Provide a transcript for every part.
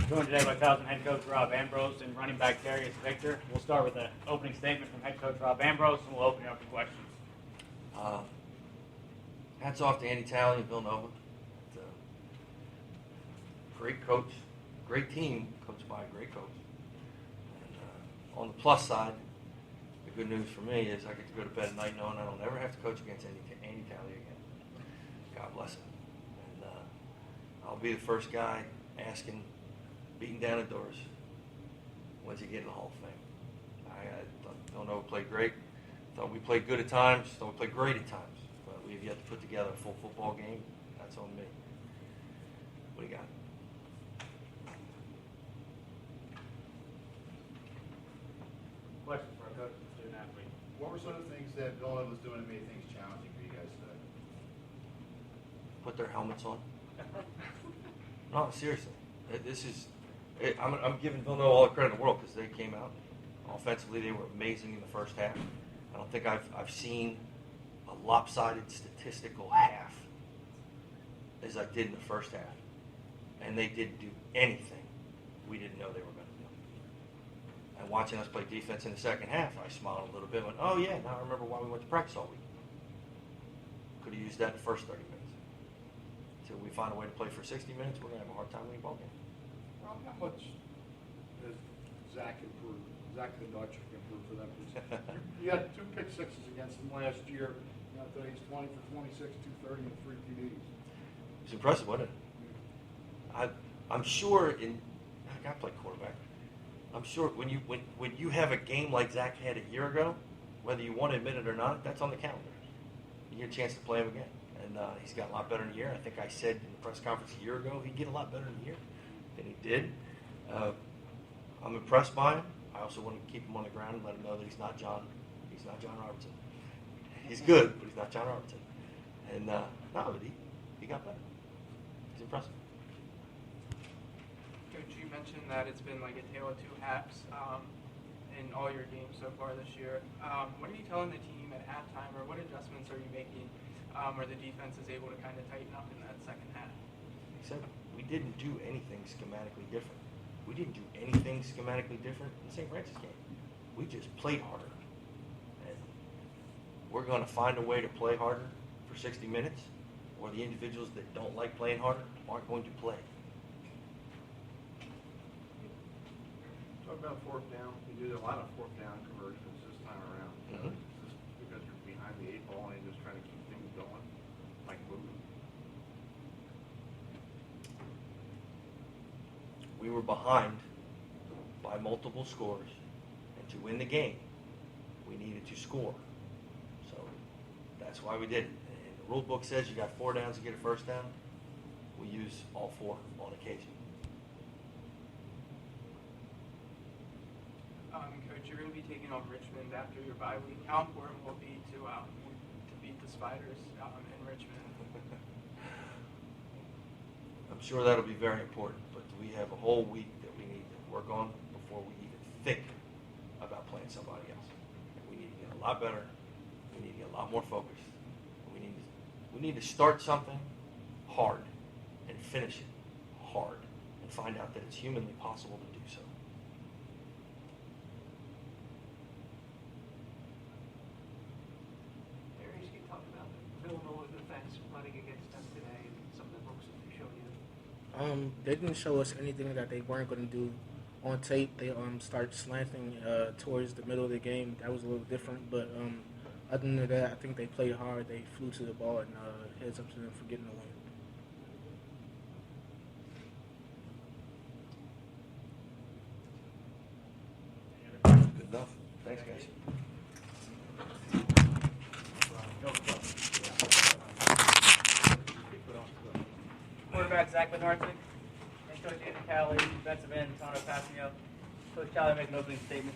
Joined today by Towson head coach Rob Ambrose and running back Darius Victor. We'll start with an opening statement from head coach Rob Ambrose, and we'll open it up for questions. Hats off to Andy Talley and Villanova. Great coach, great team, coached by a great coach. And on the plus side, the good news for me is I get to go to bed at night knowing I don't ever have to coach against Andy Talley again. God bless him. And I'll be the first guy asking, beating down the doors, when's he getting the Hall of Fame? I don't know, played great. Thought we played good at times. Thought we played great at times. But we've yet to put together a full football game. That's on me. What do you got? Questions for our coach and student athlete. What were some of the things that Villanova was doing that made things challenging for you guys today? Put their helmets on. No, seriously. I'm giving Villanova all the credit in the world because they came out. Offensively, they were amazing in the first half. I don't think I've seen a lopsided statistical half as I did in the first half. And they didn't do anything we didn't know they were going to do. And watching us play defense in the second half, I smiled a little bit and went, oh yeah, now I remember why we went to practice all week. Could have used that in the first 30 minutes. Until we find a way to play for 60 minutes, we're going to have a hard time winning ball game. Well, how much has Zach improved? Zach the Dutch improved for them. You had 2 pick sixes against them last year. Today he's 20 for 26, 230, and 3 TDs. It's impressive, wasn't it? I'm sure I played quarterback. I'm sure when you have a game like Zach had a year ago, whether you want to admit it or not, that's on the calendar. You get a chance to play him again. And he's got a lot better in a year. I think I said in the press conference a year ago he'd get a lot better in a year than he did. I'm impressed by him. I also want to keep him on the ground and let him know that he's not John Robertson. He's good, but he's not John Robertson. And but he got better. He's impressive. Coach, you mentioned that it's been like a tale of 2 halves in all your games so far this year. What are you telling the team at halftime, or what adjustments are you making where the defense is able to kind of tighten up in that second half? Except we didn't do anything schematically different. We didn't do anything schematically different in the St. Francis game. We just played harder. And we're going to find a way to play harder for 60 minutes, or the individuals that don't like playing harder aren't going to play. Talk about 4th down. You did a lot of 4th down conversions this time around. Mm-hmm. Is this because you're behind the 8 ball and you're just trying to keep things going, like moving? We were behind by multiple scores, and to win the game, we needed to score. So that's why we did it. And the rule book says you got 4 downs to get a first down. We use all 4 on occasion. Coach, you're going to be taking on Richmond after your bye week. How important will it be to beat the Spiders in Richmond? I'm sure that'll be very important, but we have a whole week that we need to work on before we even think about playing somebody else. We need to get a lot better. We need to get a lot more focused. We need to start something hard and finish it hard and find out that it's humanly possible to do so. Darius, you talked about Villanova defense running against them today and some of the looks that they showed you. They didn't show us anything that they weren't going to do on tape. They started slanting towards the middle of the game. That was a little different, but other than that, I think they played hard. They flew to the ball, and heads up to them for getting the win. Good enough. Thanks, guys. Quarterback Zach Norte, and Coach Andy Talley, defensive end Tano Passanio. Coach Talley make an opening statement.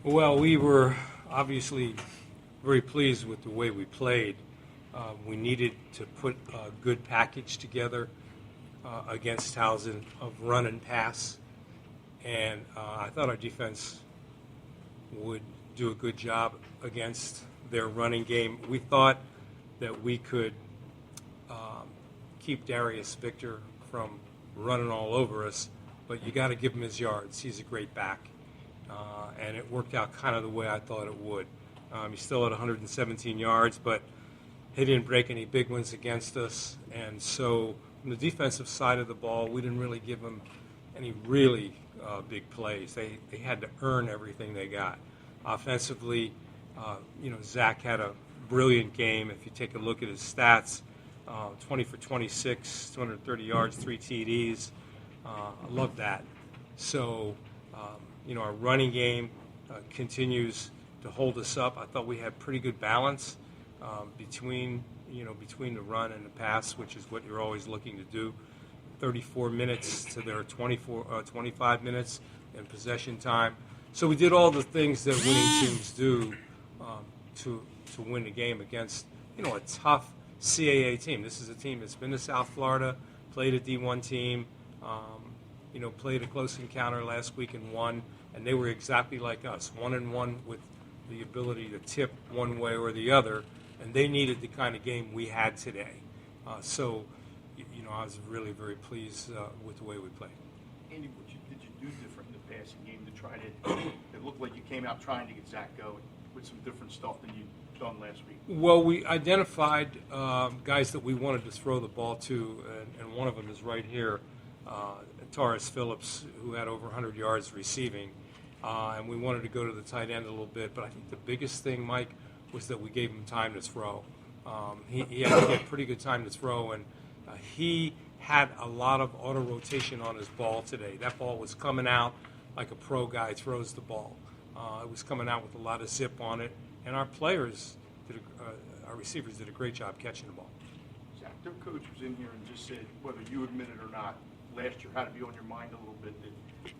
Well, we were obviously very pleased with the way we played. We needed to put a good package together against Towson of run and pass. And I thought our defense would do a good job against their running game. We thought that we could keep Darius Victor from running all over us, but you got to give him his yards. He's a great back. And it worked out kind of the way I thought it would. He's still at 117 yards, but he didn't break any big ones against us. And so from the defensive side of the ball, we didn't really give them any really big plays. They had to earn everything they got. Offensively, Zach had a brilliant game. If you take a look at his stats, 20 for 26, 230 yards, 3 TDs. I love that. So, our running game continues to hold us up. I thought we had pretty good balance between the run and the pass, which is what you're always looking to do. 34 minutes to their 25 minutes in possession time. So we did all the things that winning teams do to win the game against a tough CAA team. This is a team that's been to South Florida, played a D1 team, played a close encounter last week and won, and they were exactly like us, 1-1 with the ability to tip one way or the other, and they needed the kind of game we had today. So I was really very pleased with the way we played. Andy, what did you do different in the passing game to try to? It looked like you came out trying to get Zach going with some different stuff than you'd done last week. Well, we identified guys that we wanted to throw the ball to, and one of them is right here, Taurus Phillips, who had over 100 yards receiving, and we wanted to go to the tight end a little bit. But I think the biggest thing, Mike, was that we gave him time to throw. He had pretty good time to throw, and he had a lot of auto rotation on his ball today. That ball was coming out like a pro guy throws the ball. It was coming out with a lot of zip on it, and our receivers did a great job catching the ball. Zach, their coach was in here and just said, whether you admit it or not, last year had to be on your mind a little bit.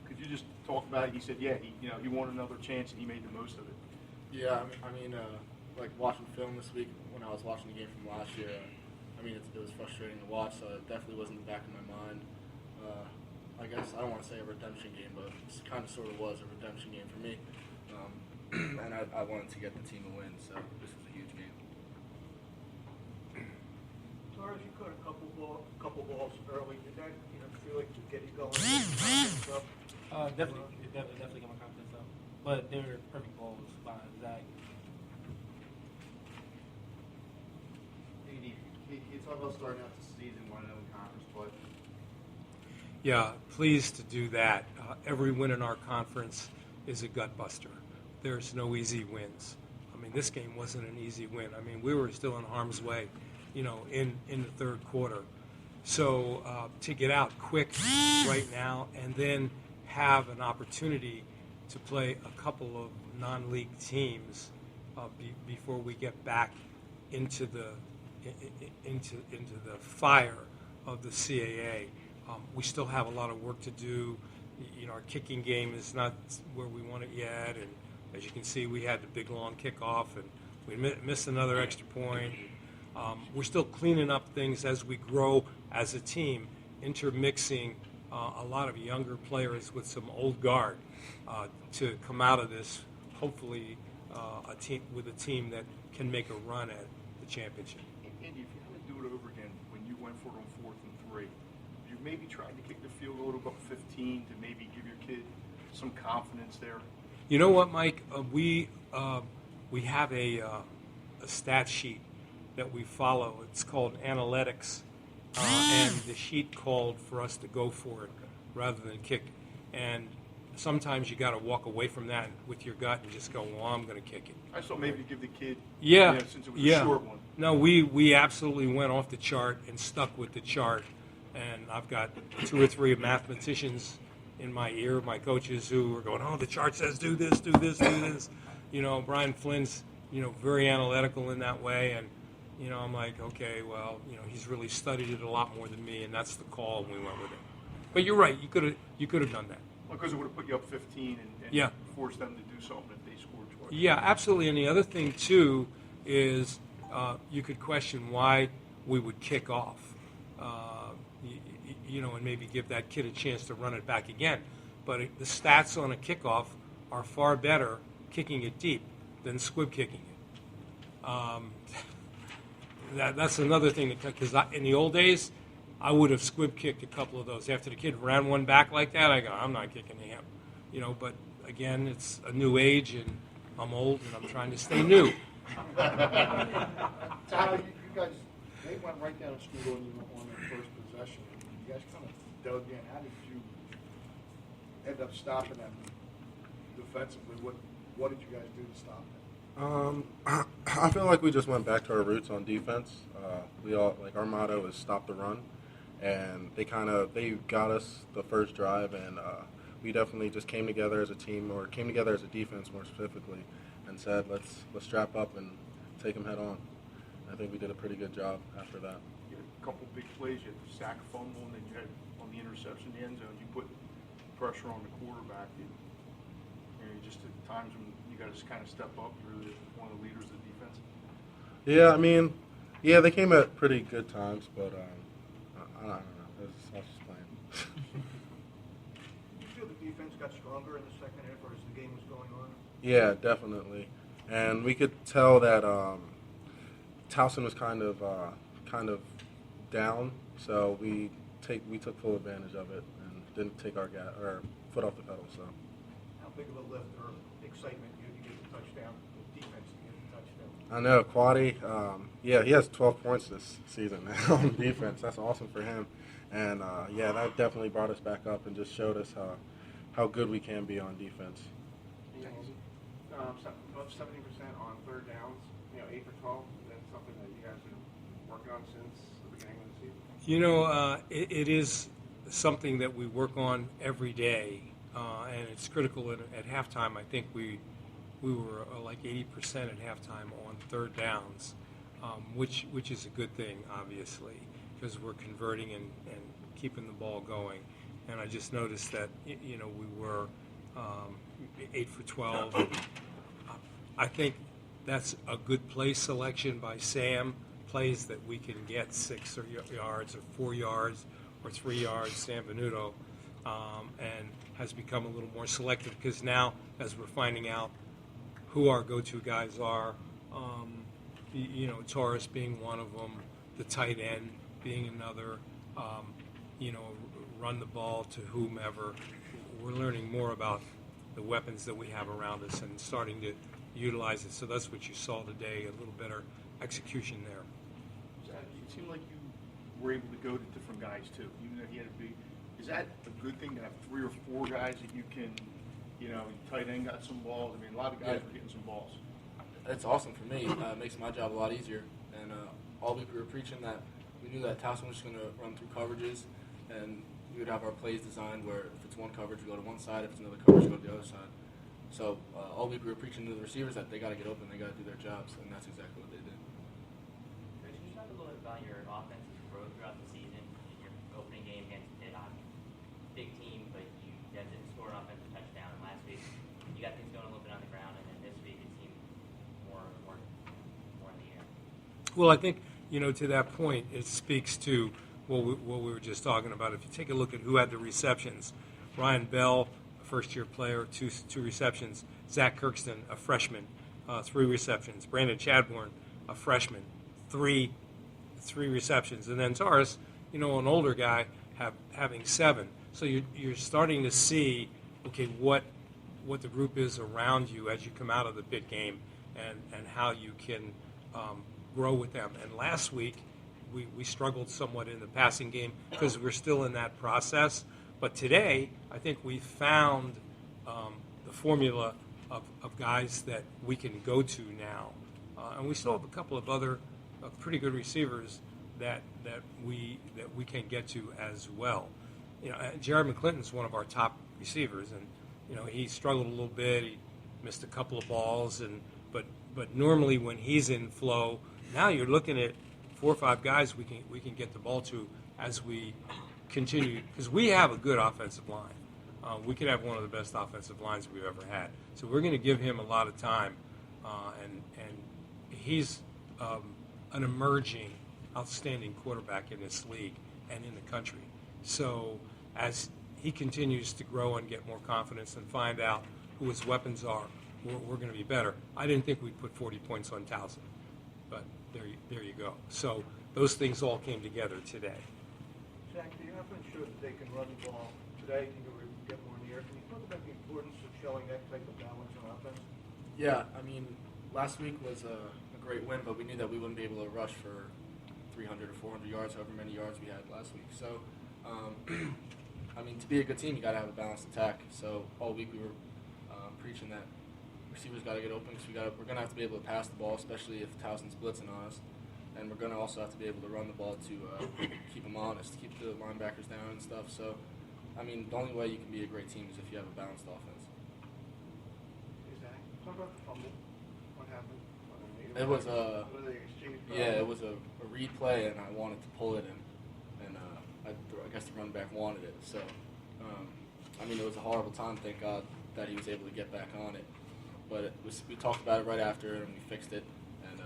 Could you just talk about it? He said, he wanted another chance and he made the most of it. Yeah, like watching film this week when I was watching the game from last year, it was frustrating to watch, so it definitely was in the back of my mind. I guess I don't want to say a redemption game, but it kind of sort of was a redemption game for me. And I wanted to get the team a win, so this was a huge game. Torres, you caught a couple balls early. Did that feel like to get you going? Definitely. It definitely got my confidence up. But they were perfect balls by Zach. Can you talk about starting out the season 1-0 conference play? Yeah, pleased to do that. Every win in our conference is a gut buster. There's no easy wins. This game wasn't an easy win. We were still in harm's way, in the third quarter. So to get out quick right now and then have an opportunity to play a couple of non-league teams before we get back into the fire of the CAA. We still have a lot of work to do. Our kicking game is not where we want it yet, and as you can see, we had the big long kickoff, and we missed another extra point. We're still cleaning up things as we grow as a team, intermixing a lot of younger players with some old guard to come out of this, hopefully, a team that can make a run at the championship. Andy, if you had to do it over again, when you went for it on 4th and 3, you maybe tried to kick the field goal to about 15 to maybe give your kid some confidence there? You know what, Mike? We have a stat sheet that we follow. It's called analytics, and the sheet called for us to go for it rather than kick. And sometimes you got to walk away from that with your gut and just go, well, I'm going to kick it. I thought maybe to give the kid, since it was a short one. No, we absolutely went off the chart and stuck with the chart. And I've got 2 or 3 mathematicians in my ear, my coaches, who are going, the chart says do this, do this, do this. Brian Flynn's, very analytical in that way. And, I'm like, okay, well, he's really studied it a lot more than me, and that's the call, and we went with it. But you're right, you could have done that. Because it would have put you up 15 and forced them to do something if they scored twice. Yeah, absolutely. And the other thing, too, is you could question why we would kick off, and maybe give that kid a chance to run it back again. But the stats on a kickoff are far better kicking it deep than squib kicking it. That's another thing, because in the old days, I would have squib kicked a couple of those. After the kid ran one back like that, I go, I'm not kicking to him. But again, it's a new age, and I'm old, and I'm trying to stay new. Dabo, you guys, they went right down the street on you on their first possession. You guys kind of dug in. How did you end up stopping them defensively? What did you guys do to stop them? I feel like we just went back to our roots on defense. Our motto is stop the run, and they got us the first drive, and we definitely just came together as a team, or came together as a defense more specifically, and said let's strap up and take them head on. I think we did a pretty good job after that. You had a couple big plays. You had the sack fumble, and then you had on the interception in the end zone. You put pressure on the quarterback. Just at times when you got to kind of step up. You're one of the leaders of the defense. Yeah, they came at pretty good times, but I don't know. I was just playing. Did you feel the defense got stronger in the second half, or as the game was going on? Yeah, definitely. And we could tell that Towson was kind of down, so we took full advantage of it and didn't take our foot off the pedal. So. How big of a lift or excitement you to get the touchdown, the defense to get the touchdown? I know, Quaddy, he has 12 points this season on defense. That's awesome for him. And, that definitely brought us back up and just showed us how good we can be on defense. Above 70% on third downs, 8 for 12. Is that something that you guys are working on since the beginning of the season? It is something that we work on every day, and it's critical. At halftime, I think we were like 80% at halftime on third downs, which is a good thing, obviously, because we're converting and keeping the ball going. And I just noticed that we were 8 for 12. I think that's a good play selection by Sam. Plays that we can get 6 yards or 4 yards or 3 yards, Sam Venuto, and has become a little more selective, because now, as we're finding out who our go-to guys are, Taurus being one of them, the tight end being another, run the ball to whomever. We're learning more about the weapons that we have around us and starting to utilize it. So that's what you saw today, a little better execution there. It seemed like you were able to go to different guys too, even though he had a big. Is that a good thing to have 3 or 4 guys that you can, tight end got some balls? I mean, a lot of guys were getting some balls. It's awesome for me. It makes my job a lot easier. And all week we were preaching that we knew that Towson was going to run through coverages, and we would have our plays designed where if it's one coverage, we go to one side. If it's another coverage, we go to the other side. So all week we were preaching to the receivers that they got to get open, they got to do their jobs, and that's exactly what they did. Could you talk a little bit about your offensive growth throughout the season? Your opening game against a big team, but you guys didn't score an offensive touchdown. And last week, you got things going a little bit on the ground, and then this week it seemed more in the air. Well, I think, to that point, it speaks to what we were just talking about. If you take a look at who had the receptions, Ryan Bell, a first-year player, two receptions. Zach Kirkston, a freshman, 3 receptions. Brandon Chadbourne, a freshman, three receptions. And then Taurus, an older guy, having 7. So you're starting to see, what the group is around you as you come out of the big game, and how you can grow with them. And last week, we struggled somewhat in the passing game because we're still in that process. But today, I think we found the formula of guys that we can go to now. And we still have a couple of other pretty good receivers that we can get to as well. Jared McClinton's one of our top receivers, and he struggled a little bit. He missed a couple of balls, but normally when he's in flow, now you're looking at 4 or 5 guys we can get the ball to as we continue, because we have a good offensive line. We could have one of the best offensive lines we've ever had. So we're going to give him a lot of time, and he's an emerging, outstanding quarterback in this league and in the country. So as he continues to grow and get more confidence and find out who his weapons are, we're going to be better. I didn't think we'd put 40 points on Towson, but there you go. So those things all came together today. Zach, do you have to ensure that they can run the ball today? Can you get more in the air? Can you talk about the importance of showing that type of balance on offense? Yeah, I mean, last week was a great win, but we knew that we wouldn't be able to rush for 300 or 400 yards, however many yards we had last week. So, I mean, to be a good team, you got to have a balanced attack. So all week we were preaching that receivers got to get open because we're going to have to be able to pass the ball, especially if Towson's blitzing on us. And we're going to also have to be able to run the ball to keep them honest, keep the linebackers down and stuff. So, I mean, the only way you can be a great team is if you have a balanced offense. Zach, talk about the fumble. What happened? It was It was a read play, and I wanted to pull it, and I guess the running back wanted it. So, I mean, it was a horrible time. Thank God that he was able to get back on it. But we talked about it right after, and we fixed it and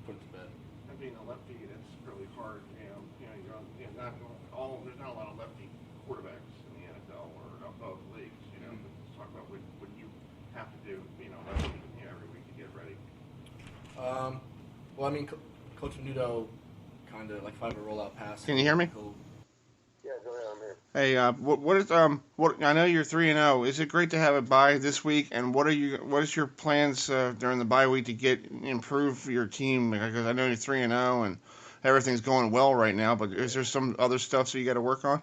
put it to bed. And being a lefty, that's really hard. You're on, there's not a lot of lefty quarterbacks in the NFL or above leagues. But let's talk about what you have to do. Lefty, every week to get ready. Well, I mean, Coach Nudo kind of, like, if I have a rollout pass. Can you hear me? Yeah, go ahead. I'm here. Hey, what I know you're 3-0. Is it great to have a bye this week? And what is your plans during the bye week to improve your team? Because I know you're 3-0 and everything's going well right now. But is there some other stuff that you got to work on?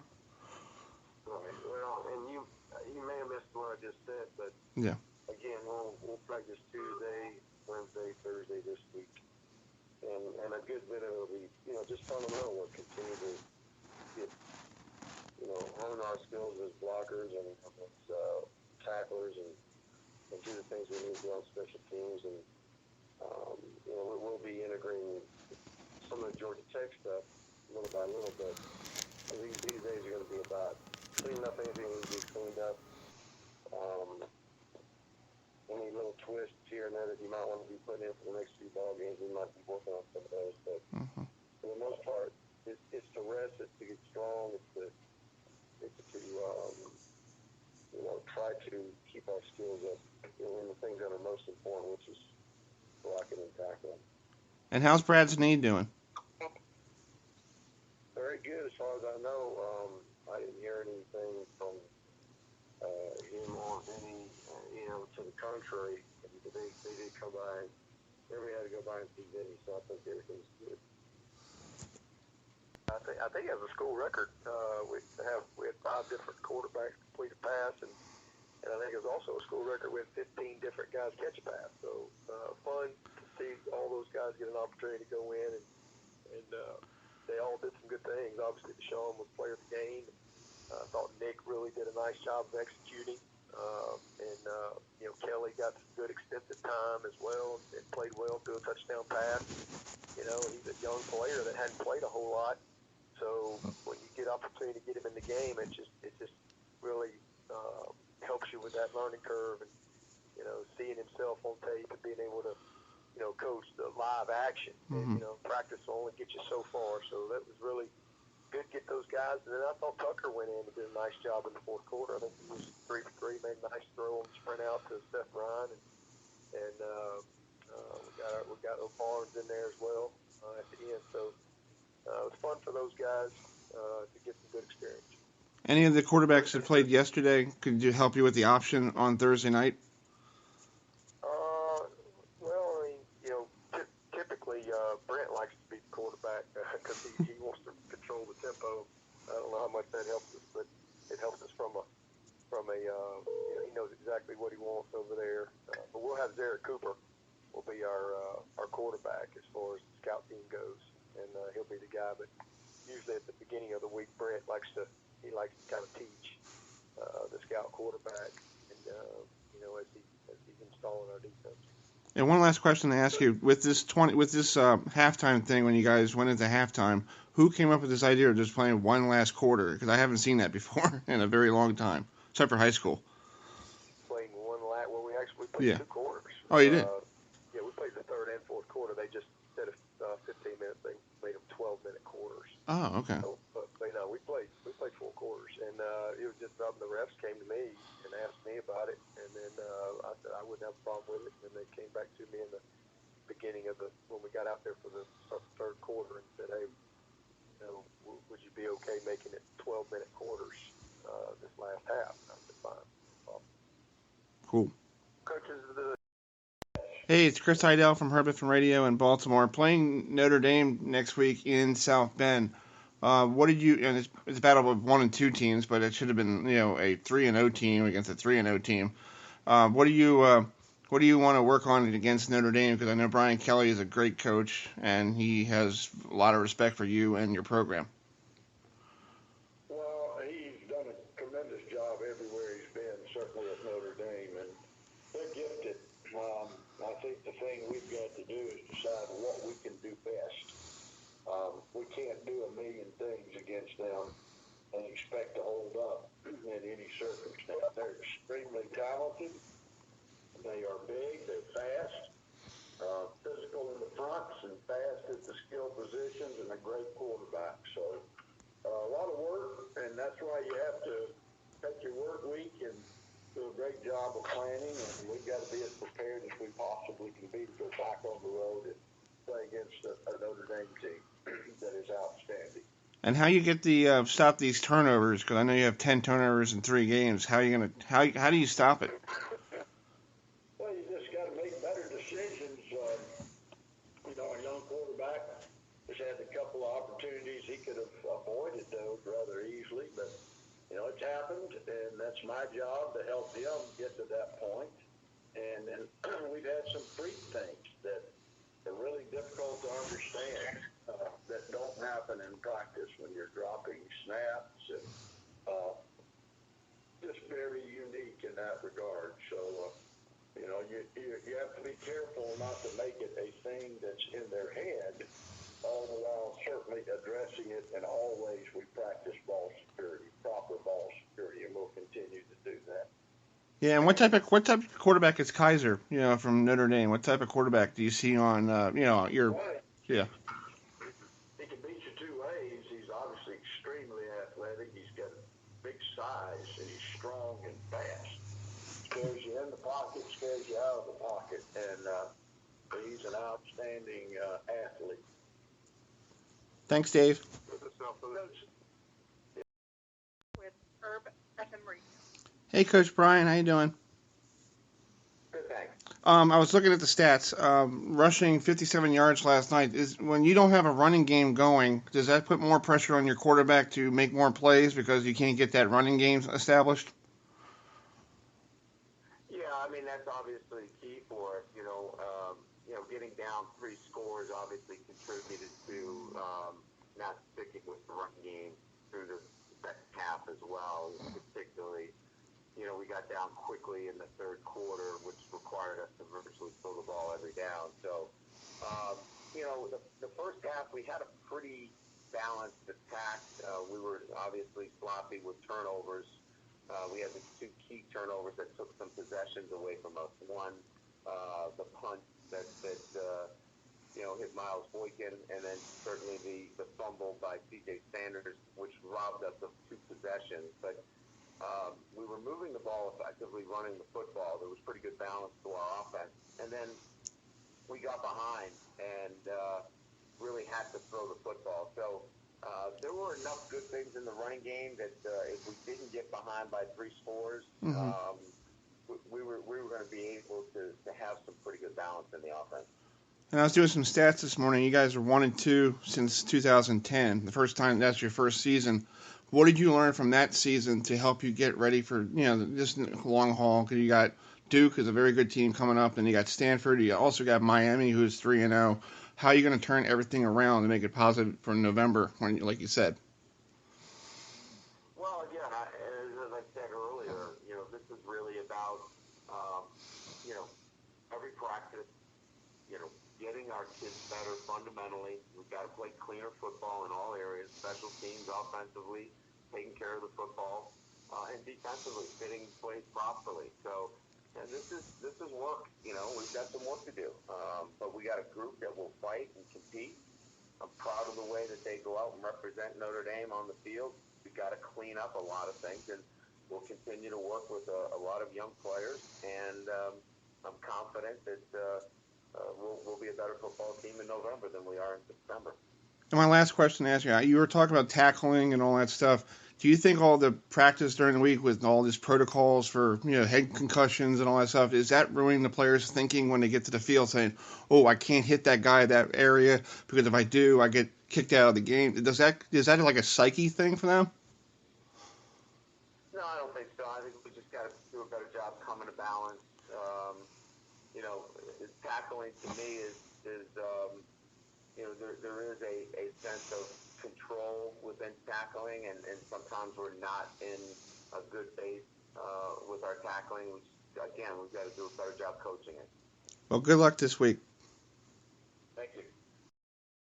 Well, and you may have missed what I just said, but Yeah. again, we'll practice Tuesday, Wednesday, Thursday this week, and a good bit of it will be just fundamental work, continue to get hone our skills as blockers and as tacklers and do the things we need to do on special teams. And we'll be integrating some of the Georgia Tech stuff little by little, but these days are going to be about cleaning up anything that needs to be cleaned up. Any little twists here and there that you might want to be putting in for the next few ball games, we might be working on some of those. But for the most part, it's to rest, it's to get strong, it's to try to keep our skills up in the things that are most important, which is blocking and tackling. And how's Brad's knee doing? Very good, as far as I know. I didn't hear anything from him or any, to the contrary. They did come by. Everybody had to go by and see Vinny, so I think everything's good. I think as a school record, we had 5 different quarterbacks complete a pass, and I think it was also a school record with 15 different guys catch a pass. So fun to see all those guys get an opportunity to go in, and they all did some good things. Obviously, Deshaun was player of the game. I thought Nick really did a nice job of executing, and Kelly got some good extended time as well and played well, threw a touchdown pass. He's a young player that hadn't played a whole lot. So when you get opportunity to get him in the game, it just really helps you with that learning curve, and seeing himself on tape and being able to coach the live action. And practice will only get you so far. So that was really good to get those guys. And then I thought Tucker went in and did a nice job in the fourth quarter. I think he was 3 for 3, made a nice throw and sprint out to Seth Ryan, and we got O'Barnes in there as well at the end. So it was fun for those guys to get some good experience. Any of the quarterbacks that played yesterday could help you with the option on Thursday night? Well, I mean, typically Brent likes to be the quarterback because he wants to control the tempo. I don't know how much that helps us, but it helps us from a he knows exactly what he wants over there. But we'll have Zarek Cooper will be our quarterback as far as the scout team goes, and he'll be the guy. But usually at the beginning of the week, Brent likes to kind of teach the scout quarterback, and as he's installing our defense. And one last question to ask you: with this halftime thing, when you guys went into halftime, who came up with this idea of just playing one last quarter? Because I haven't seen that before in a very long time, except for high school. Playing one last, we played 2 quarters. Oh, you did? Yeah, we played the third and fourth quarter. They just instead of Oh, okay. So, but we played 4 quarters, and it was just something the refs came to me and asked me about it, and then I said I wouldn't have a problem with it, and they came back to me in the beginning of when we got out there for the third quarter and said, hey, would you be okay making it 12-minute quarters this last half? And I said, fine. Cool. Coaches, Hey, it's Chris Heidel from Herbert from Radio in Baltimore. Playing Notre Dame next week in South Bend. What did you? And it's a battle of 1 and 2 teams, but it should have been a 3-0 team against a 3-0 team. What do you want to work on against Notre Dame? Because I know Brian Kelly is a great coach, and he has a lot of respect for you and your program. Well, he's done a tremendous job everywhere he's been, certainly at Notre Dame, and they're gifted. I think the thing we've got to do is decide what we can do best. We can't do a million things against them and expect to hold up in any circumstance. They're extremely talented. They are big. They're fast, physical in the fronts, and fast at the skill positions, and a great quarterback. So a lot of work, and that's why you have to take your work week and do a great job of planning, and we've got to be as prepared as we possibly can be to go back on the road and play against a Notre Dame team that is outstanding. And how you get the stop these turnovers? Because I know you have 10 turnovers in 3 games. How do you stop it? Well, you just got to make better decisions. Our young quarterback has had a couple of opportunities he could have avoided those rather easily, but it's happened, and that's my job to help him get to that point. And then we've had some freak things that are really difficult to understand that don't happen in practice when you're dropping snaps, and just very unique in that regard. So, you have to be careful not to make it a thing that's in their head, all the while certainly addressing it, and always we practice ball security, proper ball security, and we'll continue to do that. Yeah, and what type of quarterback is Kaiser? From Notre Dame. What type of quarterback do you see on? Your yeah. He can beat you 2 ways. He's obviously extremely athletic. He's got a big size, and he's strong and fast. Scares you in the pocket, scares you out of the pocket, and he's an outstanding athlete. Thanks, Dave. With Herb Effinry. Hey, Coach Brian, how you doing? good, thanks. I was looking at the stats. Rushing 57 yards last night. When you don't have a running game going, does that put more pressure on your quarterback to make more plays because you can't get that running game established? Yeah, I mean, that's obviously key for us. Getting down 3 scores obviously contributed to not sticking with the run game through the second half as well. Particularly, we got down quickly in the third quarter, which required us to virtually throw the ball every down. So, the first half we had a pretty balanced attack. We were obviously sloppy with turnovers. We had the 2 key turnovers that took some possessions away from us. One, the punt that hit Miles Boykin, and then certainly the fumble by C.J. Sanders, which robbed us of 2 possessions. But we were moving the ball effectively, running the football. There was pretty good balance to our offense. And then we got behind and really had to throw the football. So there were enough good things in the running game that if we didn't get behind by 3 scores, we were going to be able to have some pretty good balance in the offense. And I was doing some stats this morning. You guys are 1-2 since 2010. The first time that's your first season. What did you learn from that season to help you get ready for this long haul? Because you got Duke is a very good team coming up, and you got Stanford. You also got Miami, who's 3-0. How are you going to turn everything around to make it positive for November, like you said? Well, again, as I said earlier, this is really about every practice. Getting our kids better fundamentally. We've got to play cleaner football in all areas, special teams, offensively, taking care of the football, and defensively, fitting plays properly. So, and this is work. We've got some work to do, but we got a group that will fight and compete. I'm proud of the way that they go out and represent Notre Dame on the field. We've got to clean up a lot of things, and we'll continue to work with a lot of young players, and I'm confident that we'll be a better football team in November than we are in September. And my last question to ask you, you were talking about tackling and all that stuff. Do you think all the practice during the week with all these protocols for head concussions and all that stuff, is that ruining the players' thinking when they get to the field saying, oh, I can't hit that guy that area because if I do, I get kicked out of the game? Is that like a psyche thing for them? No, I don't think so. I think we just got to do a better job coming to balance. Tackling to me is there is a sense of control within tackling, and sometimes we're not in a good base with our tackling. Which, again, we've got to do a better job coaching it. Well, good luck this week.